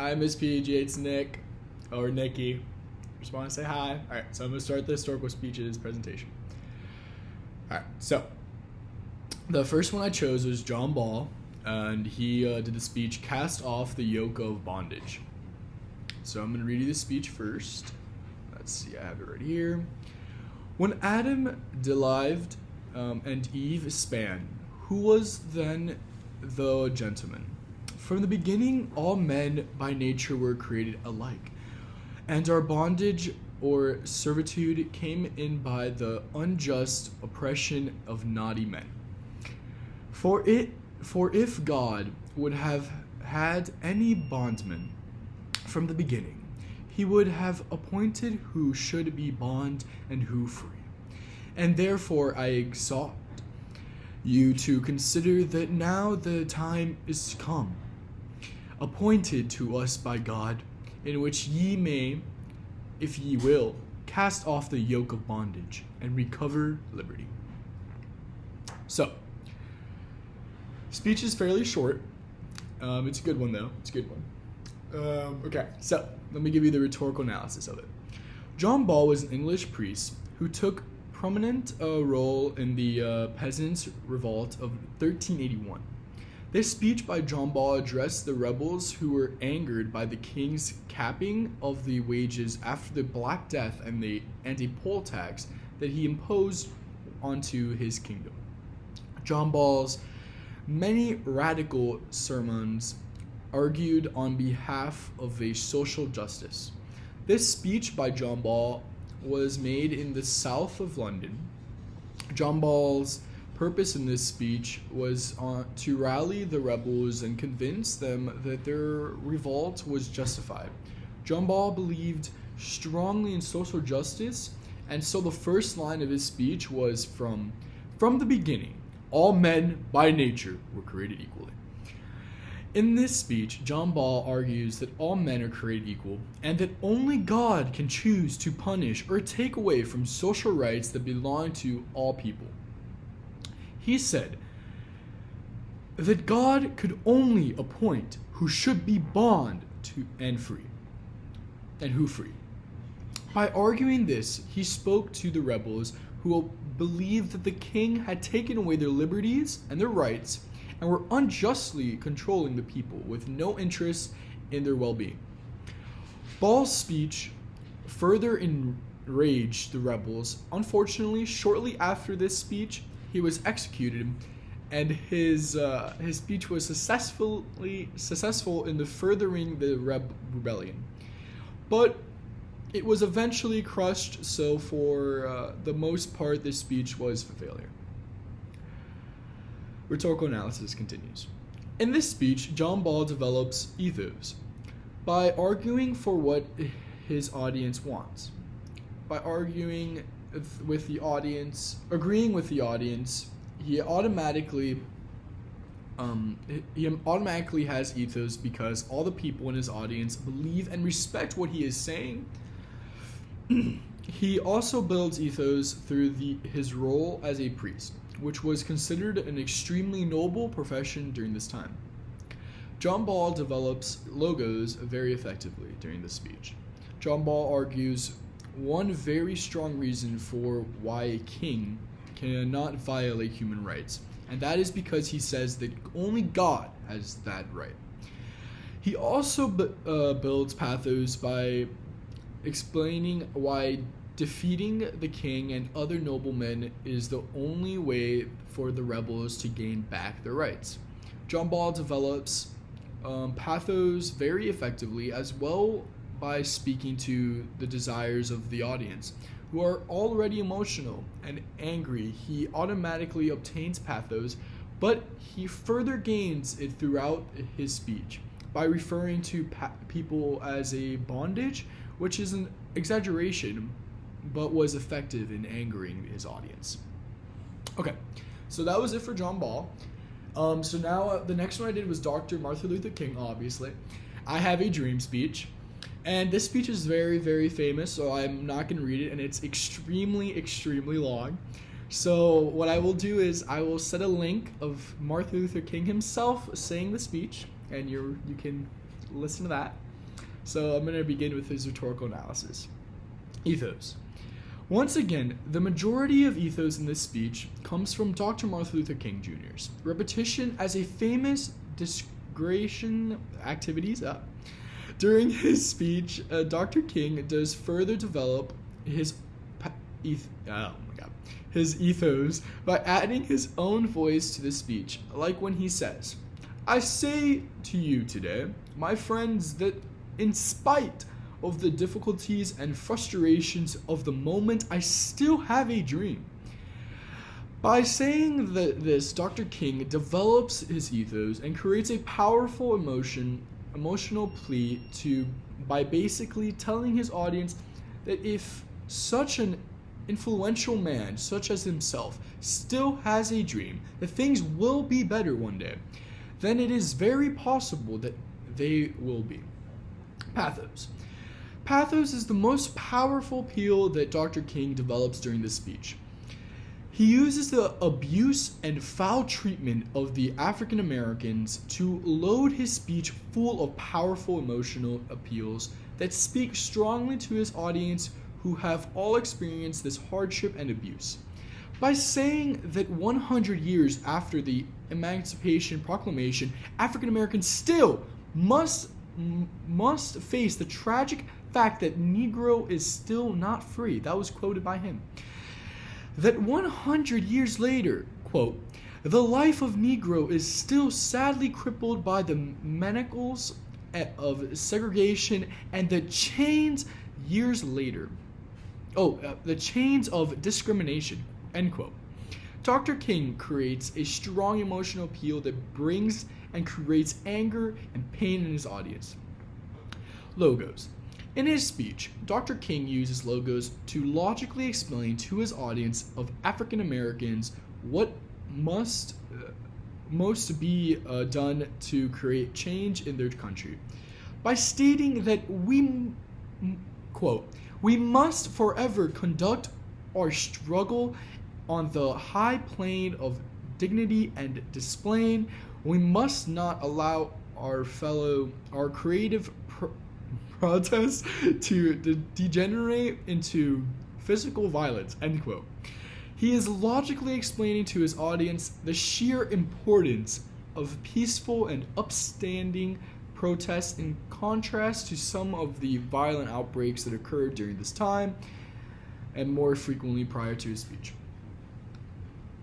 Hi, Miss PG. It's Nick, or Nikki. Just want to say hi. All right, so I'm going to start the historical speeches presentation. All right, so the first one I chose was John Ball, and he did the speech, Cast Off the Yoke of Bondage. So I'm going to read you the speech first. Let's see, I have it right here. When Adam delived and Eve span, who was then the gentleman? From the beginning, all men by nature were created alike, and our bondage or servitude came in by the unjust oppression of naughty men. For if God would have had any bondman from the beginning, he would have appointed who should be bond and who free. And therefore I exhort you to consider that now the time is come, appointed to us by God, in which ye may, if ye will, cast off the yoke of bondage and recover liberty. So, speech is fairly short. It's a good one, though. It's a good one. Okay, so let me give you the rhetorical analysis of it. John Ball was an English priest who took prominent role in the Peasants' Revolt of 1381. This speech by John Ball addressed the rebels who were angered by the king's capping of the wages after the Black Death and a poll tax that he imposed onto his kingdom. John Ball's many radical sermons argued on behalf of a social justice. This speech by John Ball was made in the south of London. John Ball's purpose in this speech was to rally the rebels and convince them that their revolt was justified. John Ball believed strongly in social justice, and so the first line of his speech was from the beginning, all men by nature were created equally. In this speech, John Ball argues that all men are created equal and that only God can choose to punish or take away from social rights that belong to all people. He said that God could only appoint who should be bond and who free. By arguing this, he spoke to the rebels who believed that the king had taken away their liberties and their rights and were unjustly controlling the people with no interest in their well-being. Ball's speech further enraged the rebels. Unfortunately, shortly after this speech, he was executed, and his speech was successful in the furthering the rebellion. But it was eventually crushed, so for the most part, this speech was a failure. Rhetorical analysis continues. In this speech, John Ball develops ethos by arguing for what his audience wants. By agreeing with the audience, he automatically has ethos because all the people in his audience believe and respect what he is saying. He also builds ethos through his role as a priest, which was considered an extremely noble profession during this time. John Ball develops logos very effectively during the speech. John Ball argues one very strong reason for why a king cannot violate human rights, and that is because he says that only God has that right. He also builds pathos by explaining why defeating the king and other noblemen is the only way for the rebels to gain back their rights. John Ball develops pathos very effectively, as well by speaking to the desires of the audience, who are already emotional and angry. He automatically obtains pathos, but he further gains it throughout his speech by referring to people as a bondage, which is an exaggeration, but was effective in angering his audience. Okay, so that was it for John Ball. So now the next one I did was Dr. Martin Luther King, obviously. I Have a Dream speech. And this speech is very, very famous, so I'm not going to read it, and it's extremely, extremely long. So what I will do is I will set a link of Martin Luther King himself saying the speech, and you can listen to that. So I'm going to begin with his rhetorical analysis. Ethos. Once again, the majority of ethos in this speech comes from Dr. Martin Luther King Jr.'s repetition as a famous discretion activities. During his speech, Dr. King does further develop his his ethos by adding his own voice to the speech, like when he says, "I say to you today, my friends, that in spite of the difficulties and frustrations of the moment, I still have a dream." By saying this, Dr. King develops his ethos and creates a powerful emotional plea by basically telling his audience that if such an influential man, such as himself, still has a dream that things will be better one day, then it is very possible that they will be. Pathos. Pathos is the most powerful appeal that Dr. King develops during this speech. He uses the abuse and foul treatment of the African Americans to load his speech full of powerful emotional appeals that speak strongly to his audience who have all experienced this hardship and abuse. By saying that 100 years after the Emancipation Proclamation, African Americans still must face the tragic fact that Negro is still not free. That was quoted by him. That 100 years later, quote, the life of Negro is still sadly crippled by the manacles of segregation and the chains years later. The chains of discrimination, end quote. Dr. King creates a strong emotional appeal that brings and creates anger and pain in his audience. Logos. In his speech, Dr. King uses logos to logically explain to his audience of African Americans what must be done to create change in their country. By stating that we must forever conduct our struggle on the high plane of dignity and display, we must not allow our creative protests to degenerate into physical violence, end quote. He is logically explaining to his audience the sheer importance of peaceful and upstanding protests in contrast to some of the violent outbreaks that occurred during this time and more frequently prior to his speech.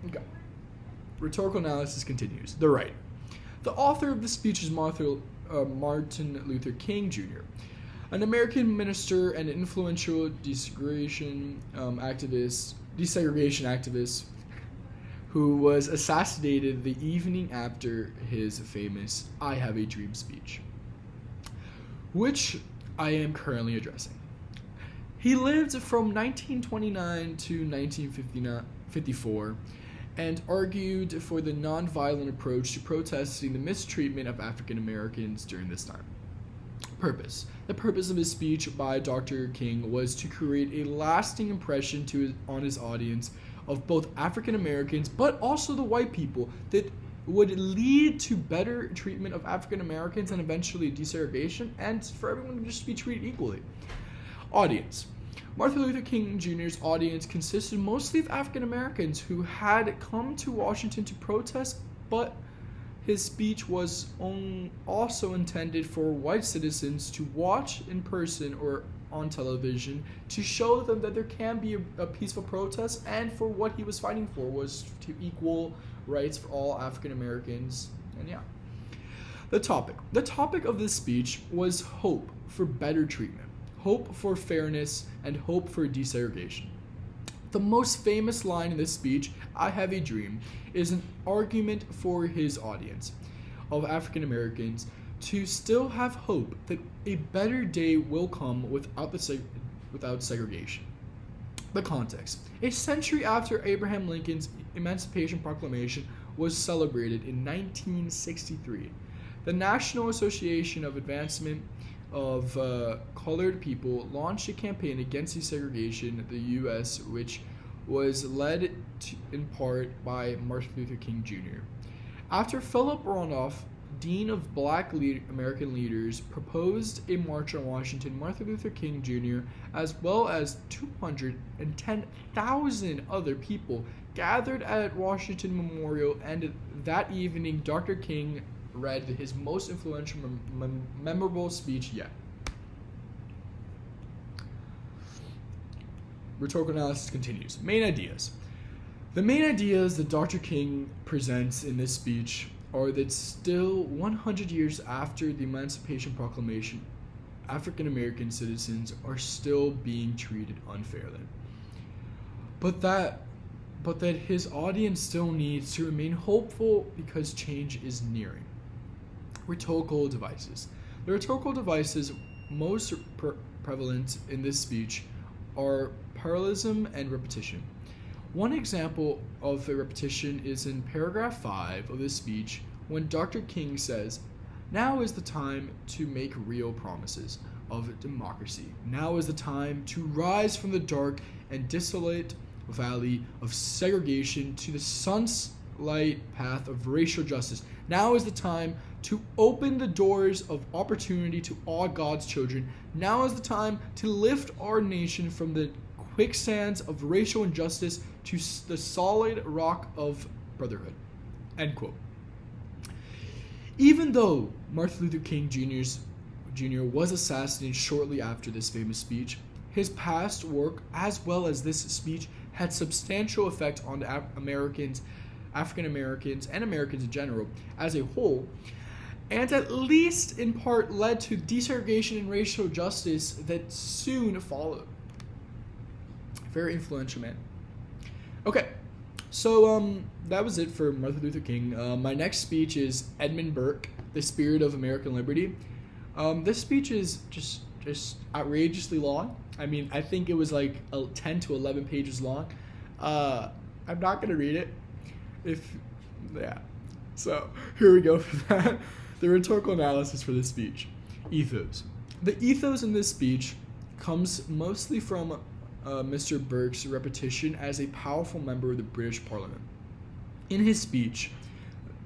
Okay. Rhetorical analysis continues. The right. The author of the speech is Martin Luther King Jr., an American minister and influential desegregation activist who was assassinated the evening after his famous I Have a Dream speech, which I am currently addressing. He lived from 1929 to 1954 and argued for the nonviolent approach to protesting the mistreatment of African Americans during this time. Purpose. The purpose of his speech by Dr. King was to create a lasting impression on his audience of both African Americans but also the white people that would lead to better treatment of African Americans and eventually desegregation and for everyone to just be treated equally. Audience. Martin Luther King Jr.'s audience consisted mostly of African Americans who had come to Washington to protest, but his speech was also intended for white citizens to watch in person or on television to show them that there can be a peaceful protest, and for what he was fighting for was to equal rights for all African Americans. And yeah. The topic of this speech was hope for better treatment, hope for fairness, and hope for desegregation. The most famous line in this speech, I Have a Dream, is an argument for his audience of African Americans to still have hope that a better day will come without segregation. The context. A century after Abraham Lincoln's Emancipation Proclamation was celebrated in 1963, the National Association of Advancement of Colored People launched a campaign against desegregation in the U.S., which was led in part by Martin Luther King Jr. After Philip Randolph Dean of Black American Leaders, proposed a march on Washington. Martin Luther King Jr., as well as 210,000 other people, gathered at Washington Memorial, and that evening, Dr. King read his most influential, memorable speech yet. Rhetorical analysis continues. Main ideas. The main ideas that Dr. King presents in this speech are that still 100 years after the Emancipation Proclamation, African American citizens are still being treated unfairly. But that his audience still needs to remain hopeful because change is nearing. Rhetorical devices. The rhetorical devices most prevalent in this speech are parallelism and repetition. One example of a repetition is in paragraph 5 of this speech when Dr. King says, "Now is the time to make real promises of democracy. Now is the time to rise from the dark and desolate valley of segregation to the sunlight path of racial justice. Now is the time to open the doors of opportunity to all God's children. Now is the time to lift our nation from the quicksands of racial injustice to the solid rock of brotherhood." End quote. Even though Martin Luther King Jr. was assassinated shortly after this famous speech, his past work, as well as this speech, had substantial effect on African Americans, and Americans in general as a whole, and at least in part led to desegregation and racial justice that soon followed. Very influential man. Okay, so that was it for Martin Luther King. My next speech is Edmund Burke, The Spirit of American Liberty. This speech is just outrageously long. I mean, I think it was like 10 to 11 pages long. I'm not going to read it. So here we go for that. The rhetorical analysis for this speech. Ethos. The ethos in this speech comes mostly from Mr. Burke's repetition as a powerful member of the British Parliament. In his speech,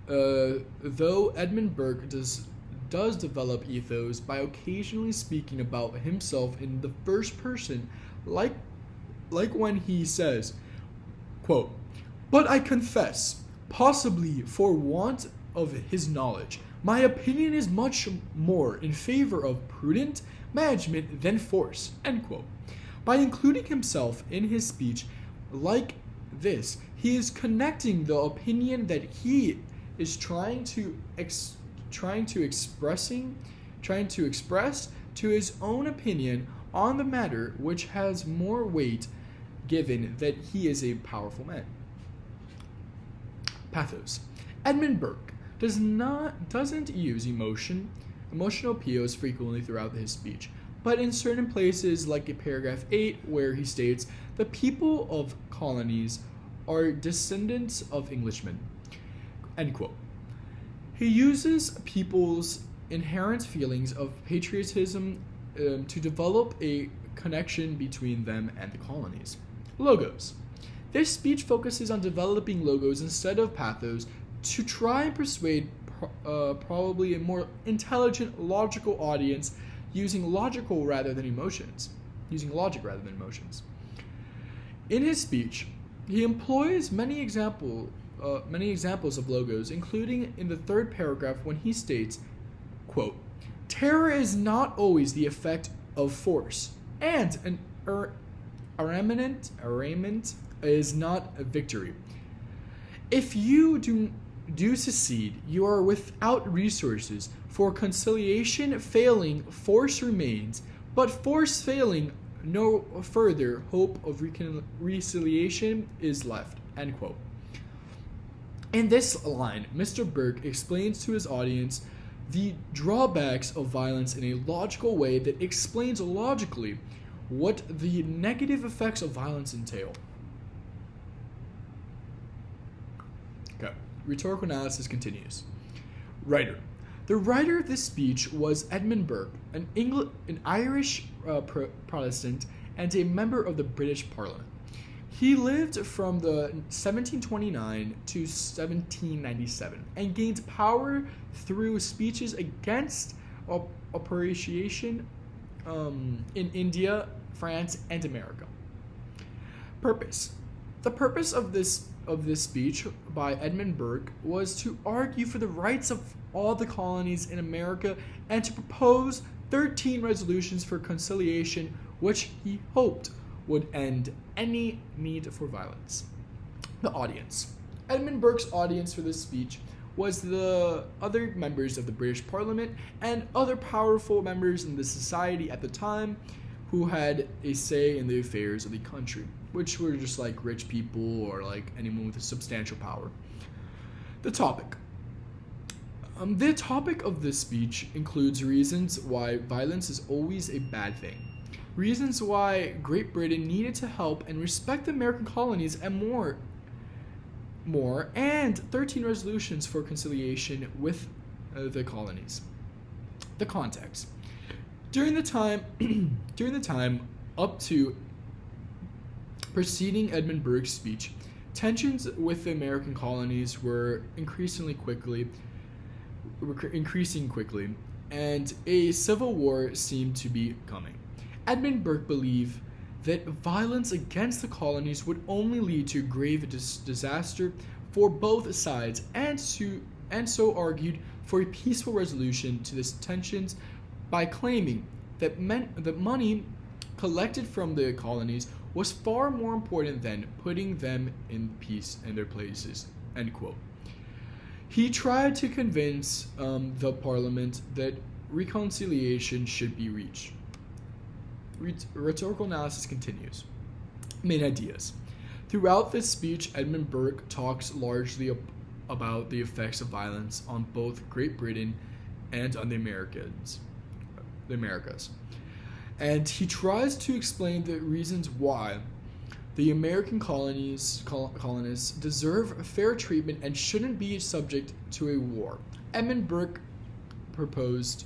though Edmund Burke does develop ethos by occasionally speaking about himself in the first person, like when he says, quote, "But I confess, possibly for want of his knowledge, my opinion is much more in favor of prudent management than force," end quote. By including himself in his speech like this, he is connecting the opinion that he is trying to express to his own opinion on the matter, which has more weight given that he is a powerful man. Pathos. Edmund Burke doesn't use emotional appeals frequently throughout his speech, but in certain places, like in paragraph 8, where he states, "The people of colonies are descendants of Englishmen," end quote. He uses people's inherent feelings of patriotism to develop a connection between them and the colonies. Logos. This speech focuses on developing logos instead of pathos to try and persuade probably a more intelligent, logical audience using logic rather than emotions. In his speech, he employs many examples of logos, including in the third paragraph when he states, quote, "Terror is not always the effect of force, and an arraignment is not a victory. If you do secede, you are without resources. For conciliation failing, force remains, but force failing, no further hope of reconciliation is left," end quote. In this line, Mr. Burke explains to his audience the drawbacks of violence in a logical way that explains logically what the negative effects of violence entail. Okay, rhetorical analysis continues. Writer. The writer of this speech was Edmund Burke, an Irish Protestant and a member of the British Parliament. He lived from the 1729 to 1797 and gained power through speeches against appreciation in India, France, and America. Purpose. The purpose of this speech by Edmund Burke was to argue for the rights of all the colonies in America and to propose 13 resolutions for conciliation, which he hoped would end any need for violence. The audience. Edmund Burke's audience for this speech was the other members of the British Parliament and other powerful members in the society at the time who had a say in the affairs of the country, which were just like rich people or like anyone with a substantial power. The topic. The topic of this speech includes reasons why violence is always a bad thing, reasons why Great Britain needed to help and respect the American colonies, and more, and 13 resolutions for conciliation with the colonies. The context. During the time up to preceding Edmund Burke's speech, tensions with the American colonies were increasing quickly, and a civil war seemed to be coming. Edmund Burke believed that violence against the colonies would only lead to grave disaster for both sides, and so argued for a peaceful resolution to these tensions by claiming that money collected from the colonies was far more important than putting them in peace in their places. End quote. He tried to convince the Parliament that reconciliation should be reached. Rhetorical analysis continues. Main ideas. Throughout this speech, Edmund Burke talks largely about the effects of violence on both Great Britain and on the Americas. And he tries to explain the reasons why the American colonists deserve fair treatment and shouldn't be subject to a war. Edmund Burke proposed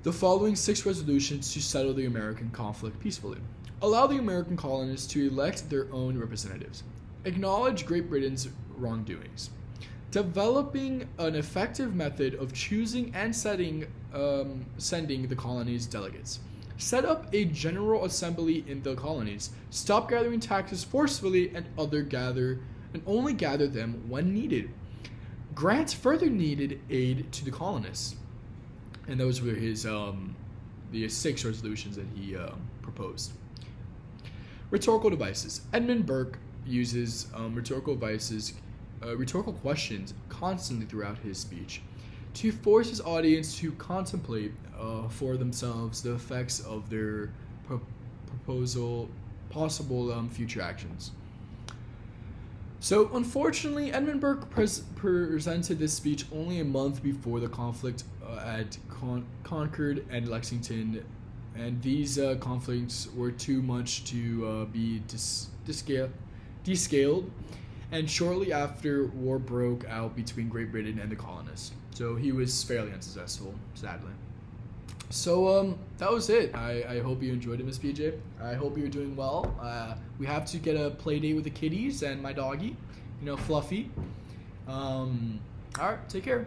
the following 6 resolutions to settle the American conflict peacefully. Allow the American colonists to elect their own representatives. Acknowledge Great Britain's wrongdoings. Developing an effective method of choosing and sending the colonies' delegates. Set up a general assembly in the colonies. Stop gathering taxes forcefully and only gather them when needed. Grant further needed aid to the colonists. And those were his the 6 resolutions that he proposed. Rhetorical devices. Edmund Burke uses rhetorical questions constantly throughout his speech to force his audience to contemplate for themselves the effects of their possible future actions. So, unfortunately, Edmund Burke presented this speech only a month before the conflict at Concord and Lexington, and these conflicts were too much to be descaled, and shortly after, war broke out between Great Britain and the colonists. So he was fairly unsuccessful, sadly. So that was it. I hope you enjoyed it, Miss PJ. I hope you're doing well. We have to get a play date with the kitties and my doggy, Fluffy. All right, take care.